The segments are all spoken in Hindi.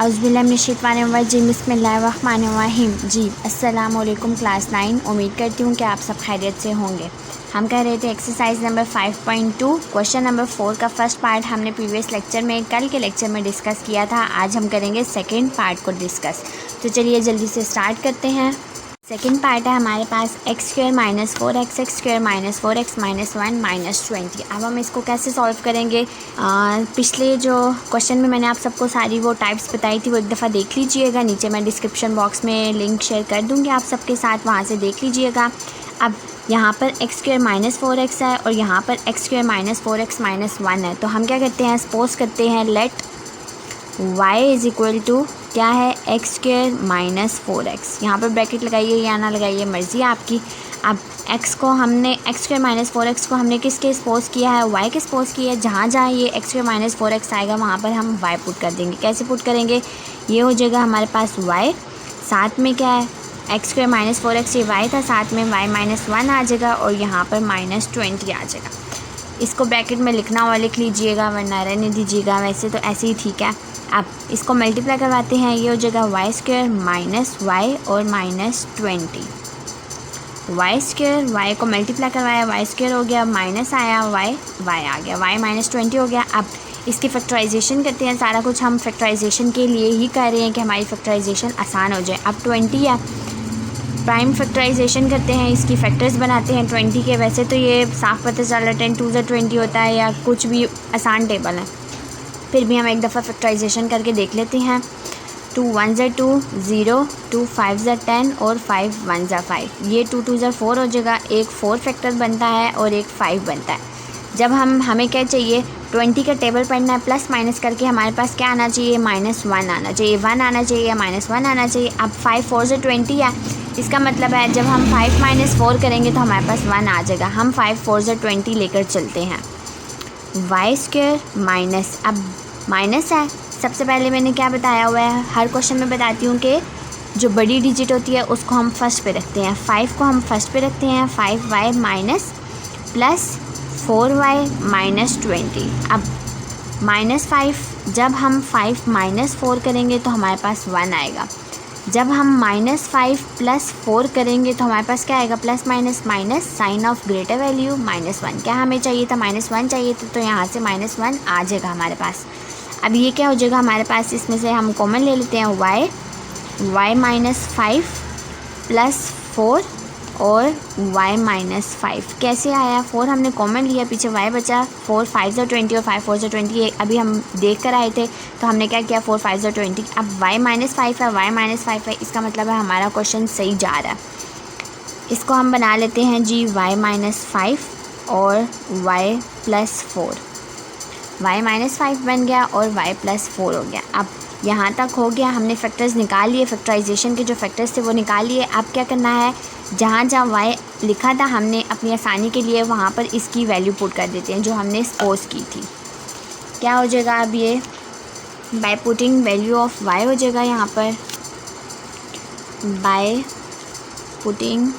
औज़ुबिल्लाहिमिनश्शैतानिर्रजीम बिस्मिल्लाहिर्रहमानिर्रहीम। जी अस्सलाम वालेकुम क्लास 9। उम्मीद करती हूँ कि आप सब खैरियत से होंगे। हम कह रहे थे एक्सरसाइज नंबर 5.2 क्वेश्चन नंबर 4 का फर्स्ट पार्ट हमने प्रीवियस लेक्चर में कल के लेक्चर में डिस्कस किया था। आज हम करेंगे सेकंड पार्ट को डिस्कस। तो चलिए जल्दी से स्टार्ट करते हैं। सेकंड पार्ट है हमारे पास x square minus 4x x square minus 4x minus 1 minus 20। अब हम इसको कैसे सॉल्व करेंगे? पिछले जो क्वेश्चन में मैंने आप सबको सारी वो टाइप्स बताई थी, वो एक दफ़ा देख लीजिएगा। नीचे मैं डिस्क्रिप्शन बॉक्स में लिंक शेयर कर दूँगी आप सबके साथ, वहाँ से देख लीजिएगा। अब यहाँ पर एक्स स्क्वायर माइनस 4x है और यहाँ पर x square minus 4x minus 1 है। तो हम क्या करते हैं, सपोज करते हैं let y is equal to क्या है, एक्स स्क्वायर माइनस 4x। यहाँ पर ब्रैकेट लगाइए या ना लगाइए, मर्ज़ी है आपकी। अब x को हमने एक्स स्क्वायर माइनस 4x को हमने किसके सपोज किया है, y के सपोज किया है। जहाँ जहाँ ये एक्स स्क्वायर माइनस 4x आएगा वहाँ पर हम y पुट कर देंगे। कैसे पुट करेंगे, ये हो जाएगा हमारे पास y, साथ में क्या है एक्स स्क्वायर माइनस 4x, ये y था, साथ में y माइनस 1 आ जाएगा और यहाँ पर माइनस 20 आ जाएगा। इसको ब्रैकेट में लिखना हुआ लिख लीजिएगा, वरना रहने दीजिएगा, वैसे तो ऐसे ही ठीक है। अब इसको मल्टीप्लाई करवाते हैं, ये हो जाएगा वाई स्क्वायर माइनस वाई और माइनस 20। वाई स्क्वायर, वाई को मल्टीप्लाई करवाया, वाई स्क्वायर हो गया, माइनस आया, वाई वाई आ गया, वाई माइनस 20 हो गया। अब इसकी फैक्टराइजेशन करते हैं। सारा कुछ हम फैक्टराइजेशन के लिए ही कर रहे हैं कि हमारी फैक्टराइजेशन आसान हो जाए। अब 20 है, प्राइम फैक्टराइजेशन करते हैं, इसकी फैक्टर्स बनाते हैं 20 के। वैसे तो ये साफ पता चल रहा है 10 2 20 होता है या कुछ भी आसान टेबल है, फिर भी हम एक दफ़ा फैक्टराइजेशन करके देख लेते हैं। 2 1 2 0, 2 5 10 और 5 1 5। ये 2 2 4 हो जाएगा, एक 4 फैक्टर बनता है और एक 5 बनता है। जब हमें क्या चाहिए, 20 का टेबल पढ़ना है, प्लस माइनस करके हमारे पास क्या आना चाहिए, माइनस 1 आना चाहिए, 1 आना चाहिए या माइनस 1 आना चाहिए। अब 5 4 से 20 है, इसका मतलब है जब हम 5 माइनस 4 करेंगे तो हमारे पास 1 आ जाएगा। हम 5 4 से 20 लेकर चलते हैं। वाई स्क्वायर माइनस, अब माइनस है, सबसे पहले मैंने क्या बताया हुआ है, हर क्वेश्चन में बताती हूँ कि जो बड़ी डिजिट होती है उसको हम फर्स्ट पे रखते हैं। 5 को हम फर्स्ट पे रखते हैं, 5y minus plus 4y minus 20। अब माइनस 5, जब हम 5 माइनस 4 करेंगे तो हमारे पास 1 आएगा। जब हम माइनस 5 प्लस 4 करेंगे तो हमारे पास क्या आएगा, plus minus minus, sign of greater value minus 1। क्या हमें चाहिए था, माइनस 1 चाहिए था, तो यहाँ से माइनस 1 आ जाएगा हमारे पास। अब ये क्या हो जाएगा हमारे पास, इसमें से हम कॉमन ले लेते हैं, y माइनस 5 प्लस 4 और y माइनस 5। कैसे आया, 4 हमने कॉमन लिया, पीछे y बचा, 4 5 से 20 और 5 4 से 20 अभी हम देख कर आए थे, तो हमने क्या किया, 4 5 से 20। अब y माइनस 5 है, y माइनस 5 है, इसका मतलब है हमारा क्वेश्चन सही जा रहा है। इसको हम बना लेते हैं जी y माइनस 5 और y प्लस 4। y माइनस 5 बन गया और y प्लस 4 हो गया। अब यहाँ तक हो गया, हमने फैक्टर्स निकाल लिए, फैक्टराइजेशन के जो फैक्टर्स थे वो निकाल लिए। अब क्या करना है, जहाँ जहाँ y लिखा था हमने अपनी आसानी के लिए वहाँ पर इसकी वैल्यू पुट कर देते हैं जो हमने सपोज की थी। क्या हो जाएगा, अब ये by putting value of y हो जाएगा, यहाँ पर by putting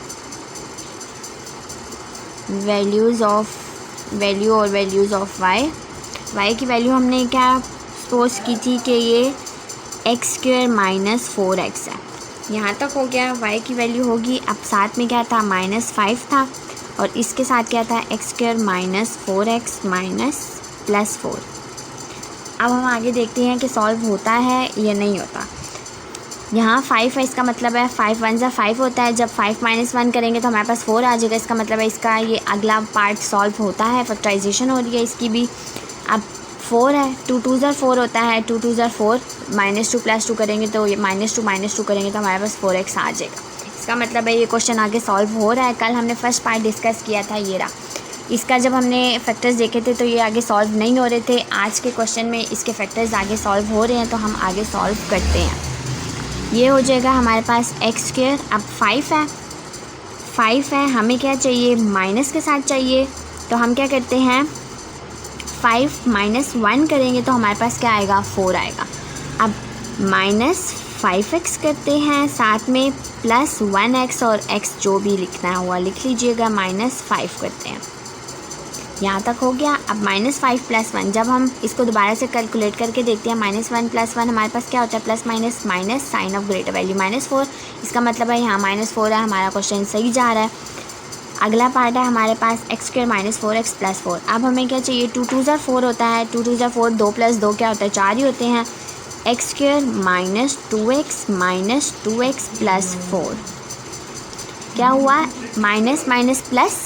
values of y की वैल्यू हमने क्या सपोज की थी कि ये एक्स स्क्वायर माइनस 4x है। यहाँ तक हो गया, y की वैल्यू होगी। अब साथ में क्या था, माइनस 5 था और इसके साथ क्या था, x square minus 4x minus plus 4। अब हम आगे देखते हैं कि सॉल्व होता है या नहीं होता। यहाँ 5 है, इसका मतलब है 5 1 5 होता है। जब 5 माइनस 1 करेंगे तो हमारे पास 4 आ जाएगा। इसका मतलब है इसका ये अगला पार्ट सॉल्व होता है, फैक्टराइजेशन हो रही है इसकी भी। अब 4 है, 2 2 4 होता है, 2 2 4, -2 प्लस 2 करेंगे तो ये -2 करेंगे तो हमारे पास 4x आ जाएगा। इसका मतलब है ये क्वेश्चन आगे सॉल्व हो रहा है। कल हमने फर्स्ट पार्ट डिस्कस किया था, ये रहा। इसका जब हमने फैक्टर्स देखे थे तो ये आगे सॉल्व नहीं हो रहे थे। आज के क्वेश्चन में इसके फैक्टर्स आगे सॉल्व हो रहे हैं, तो हम आगे सॉल्व करते हैं। ये हो जाएगा हमारे पास एक्स स्क्वायर। अब 5 है, हमें क्या चाहिए, माइनस के साथ चाहिए, तो हम क्या करते हैं, 5 माइनस 1 करेंगे तो हमारे पास क्या आएगा, 4 आएगा। अब माइनस 5x करते हैं, साथ में प्लस 1x और x जो भी लिखना हुआ लिख लीजिएगा, -5 करते हैं। यहाँ तक हो गया। अब -5 + 1, जब हम इसको दोबारा से कैलकुलेट करके देखते हैं, -1 + 1 हमारे पास क्या होता है, plus minus minus sign of greater value -4। इसका मतलब है यहाँ -4 है, हमारा क्वेश्चन सही जा रहा है। अगला पार्ट है हमारे पास x² - 4x + 4। अब हमें क्या चाहिए, 2 2 ज़ा 4 होता है, 2 2 ज़ा 4, 2 + 2 क्या होता है, 4 ही होते हैं। x² - 2x - 2x + 4 क्या हुआ, माइनस माइनस प्लस।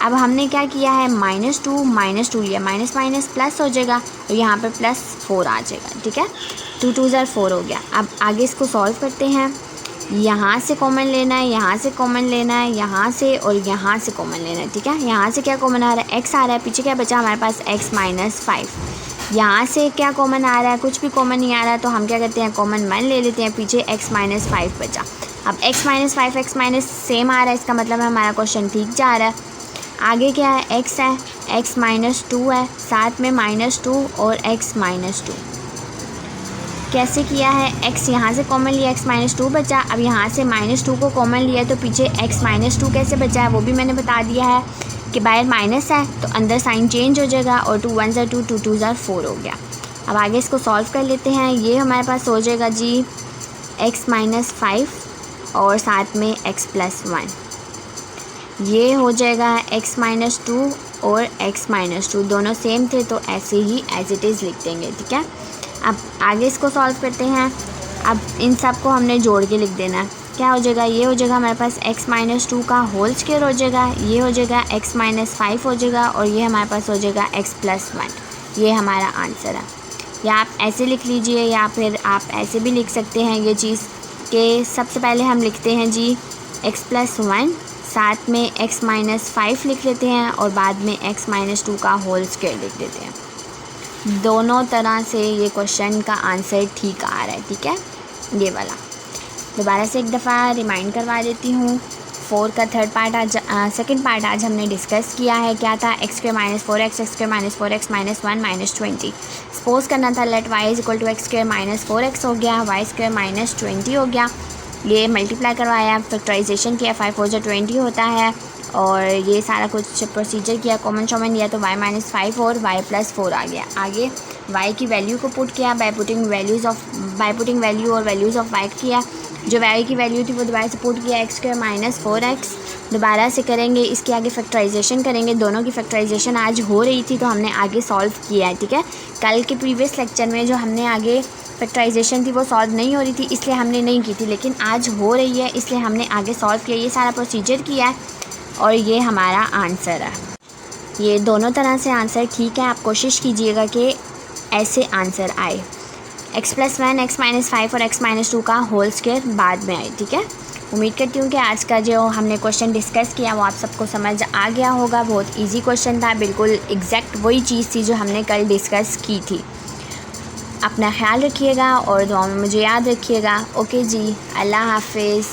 अब हमने क्या किया है, -2 लिया, माइनस माइनस प्लस हो जाएगा, तो यहाँ पे +4 आ जाएगा। ठीक है, 2 2 ज़ा 4 हो गया। अब आगे इसको सॉल्व करते हैं। यहाँ से कॉमन लेना है, यहाँ से कॉमन लेना है, यहाँ से और यहाँ से कॉमन लेना है। ठीक है, यहाँ से क्या कॉमन आ रहा है, x आ रहा है, पीछे क्या बचा हमारे पास, x - 5। यहाँ से क्या कॉमन आ रहा है, कुछ भी कॉमन नहीं आ रहा है, तो हम क्या करते हैं, कॉमन 1 ले लेते हैं, पीछे x - 5 बचा। अब x - 5 x माइनस सेम आ रहा है, इसका मतलब है हमारा क्वेश्चन ठीक जा रहा है। आगे क्या है, x है, x - 2 है, साथ में -2 और x - 2। कैसे किया है, x यहाँ से कॉमन लिया, x - 2 बचा। अब यहाँ से -2 को कॉमन लिया, तो पीछे x - 2 कैसे बचा है वो भी मैंने बता दिया है कि बाहर माइनस है तो अंदर साइन चेंज हो जाएगा, और 2 1 ज़ा 2, 2 2 ज़ा 4 हो गया। अब आगे इसको सॉल्व कर लेते हैं। ये हमारे पास हो जाएगा जी x - 5 और साथ में x + 1, ये हो जाएगा x - 2 और x - 2, दोनों सेम थे तो ऐसे ही एज इट इज़ लिख देंगे। ठीक है, अब आगे इसको सॉल्व करते हैं। अब इन सब को हमने जोड़ के लिख देना है। क्या हो जाएगा, ये हो जाएगा हमारे पास x - 2 का होल स्क्वायर हो जाएगा, ये हो जाएगा x - 5 हो जाएगा, और ये हमारे पास हो जाएगा x + 1। ये हमारा आंसर है। या आप ऐसे लिख लीजिए, या फिर आप ऐसे भी लिख सकते हैं ये चीज़ कि सबसे पहले हम लिखते हैं जी x + 1, साथ में x - 5 लिख लेते हैं, और बाद में x - 2 का होल स्क्वायर लिख देते हैं। दोनों तरह से ये क्वेश्चन का आंसर ठीक आ रहा है। ठीक है, ये वाला दोबारा से एक दफ़ा रिमाइंड करवा देती हूँ। 4 का सेकंड पार्ट आज हमने डिस्कस किया है। क्या था, x² - 4x, x² - 4x - 1 - 20। Suppose करना था लेट y = x² - 4x हो गया, y² - 20 हो गया। ये मल्टीप्लाई करवाया, फैक्टराइजेशन किया, 5 4 = 20 होता है, और ये सारा कुछ प्रोसीजर किया, कॉमन शॉमन लिया, तो y - 5 और y + 4 आ गया। आगे y की वैल्यू को पुट किया, बाय पुटिंग वैल्यू और वैल्यूज़ ऑफ y किया। जो y की वैल्यू थी वो दोबारा से पुट किया, x² - 4x दोबारा से करेंगे, इसके आगे फैक्टराइजेशन करेंगे। दोनों की फैक्टराइजेशन आज हो रही थी तो हमने आगे सॉल्व किया है। ठीक है, कल के प्रीवियस लेक्चर में जो हमने आगे फैक्टराइजेशन थी वो सॉल्व नहीं हो रही थी, इसलिए हमने नहीं की थी, लेकिन आज हो रही है इसलिए हमने आगे सॉल्व किया। ये सारा प्रोसीजर किया है और ये हमारा आंसर है। ये दोनों तरह से आंसर ठीक है, आप कोशिश कीजिएगा कि ऐसे आंसर आए। x + 1, x - 5 और x - 2 का होल स्क्वायर बाद में आए। ठीक है, उम्मीद करती हूँ कि आज का जो हमने क्वेश्चन डिस्कस किया वो आप सबको समझ आ गया होगा। बहुत इजी क्वेश्चन था, बिल्कुल एग्जैक्ट वही चीज़ थी जो हमने कल डिस्कस की थी। अपना ख्याल रखिएगा और दुआ में मुझे याद रखिएगा। ओके जी, अल्लाह हाफिज़।